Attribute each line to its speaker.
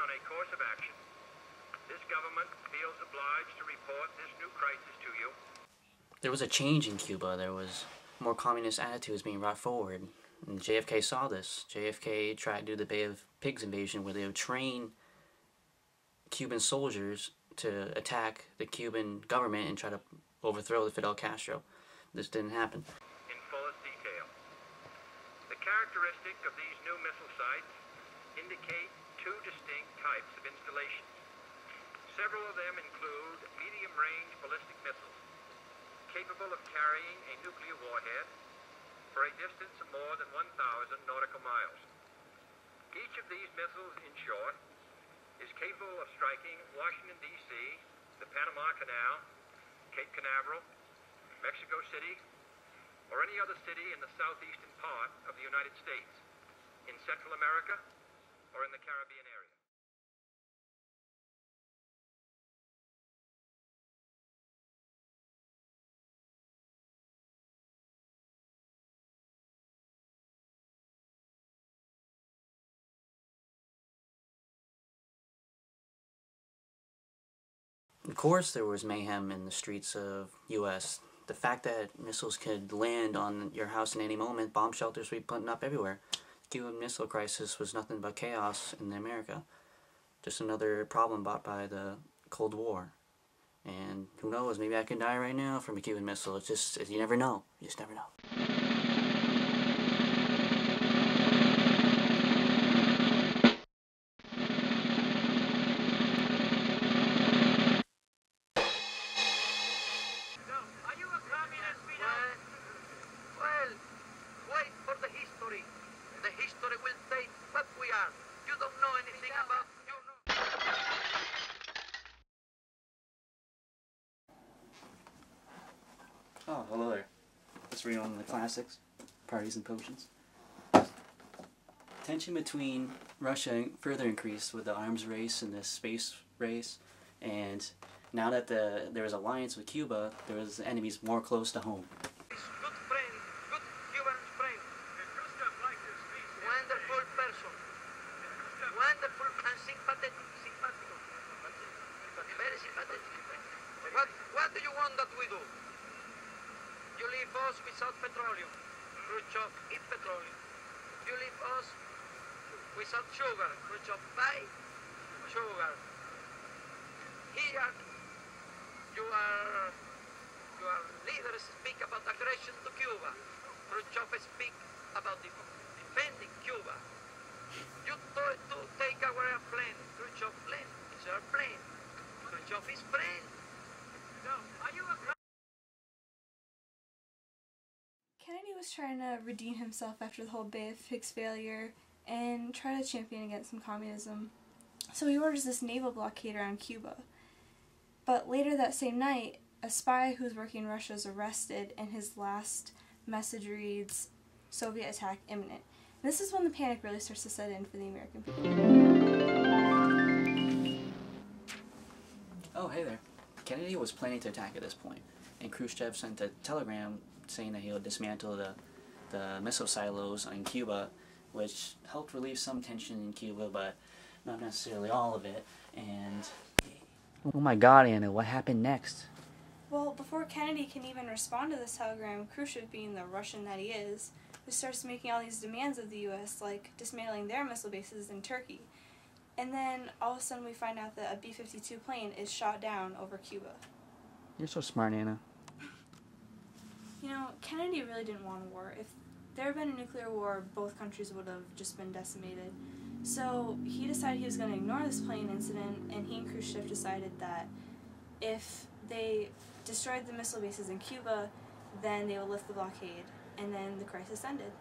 Speaker 1: on a course of action. This government feels obliged to report this new crisis to you.
Speaker 2: There was a change in Cuba. There was more communist attitudes being brought forward. And JFK saw this. JFK tried to do the Bay of Pigs invasion where they would train Cuban soldiers to attack the Cuban government and try to overthrow Fidel Castro. This didn't happen.
Speaker 1: In fullest detail. The characteristic of these new missile sites indicate two distinct types of installations. Several of them include medium-range ballistic missiles capable of carrying a nuclear warhead for a distance of more than 1,000 nautical miles. Each of these missiles, in short, is capable of striking Washington, D.C., the Panama Canal, Cape Canaveral, Mexico City, or any other city in the southeastern part of the United States, in Central America, or in the Caribbean area.
Speaker 2: Of course there was mayhem in the streets of U.S. The fact that missiles could land on your house in any moment, bomb shelters would be putting up everywhere. The Cuban Missile Crisis was nothing but chaos in America. Just another problem brought by the Cold War. And who knows, maybe I could die right now from a Cuban missile. It's just, you never know. You just never know. Oh, hello there. Let's read on the classics, Parties and Potions. Tension between Russia further increased with the arms race and the space race, and now that there was alliance with Cuba, there was enemies more close to home.
Speaker 3: Good friend, good Cuban friend. Wonderful person. Wonderful and sympathetic. Very sympathetic. What do you want that we do? You leave us without petroleum. Khrushchev eat petroleum. You leave us without sugar. Khrushchev buy sugar. Here, your leaders speak about aggression to Cuba. Khrushchev speak about defending Cuba. You told to take our airplane. Khrushchev plane is our plane. Khrushchev is friend. No, are you a
Speaker 4: Kennedy was trying to redeem himself after the whole Bay of Pigs failure and try to champion against some communism. So he orders this naval blockade around Cuba. But later that same night, a spy who's working in Russia is arrested, and his last message reads, "Soviet attack imminent." And this is when the panic really starts to set in for the American people.
Speaker 2: Oh, hey there. Kennedy was planning to attack at this point, and Khrushchev sent a telegram saying that he would dismantle the missile silos in Cuba, which helped relieve some tension in Cuba, but not necessarily all of it. And oh my God, Anna, what happened next?
Speaker 4: Well, before Kennedy can even respond to this telegram, Khrushchev, being the Russian that he is, starts making all these demands of the U.S., like dismantling their missile bases in Turkey. And then all of a sudden we find out that a B-52 plane is shot down over Cuba.
Speaker 2: You're so smart, Anna.
Speaker 4: You know, Kennedy really didn't want a war. If there had been a nuclear war, both countries would have just been decimated. So he decided he was going to ignore this plane incident, and he and Khrushchev decided that if they destroyed the missile bases in Cuba, then they would lift the blockade, and then the crisis ended.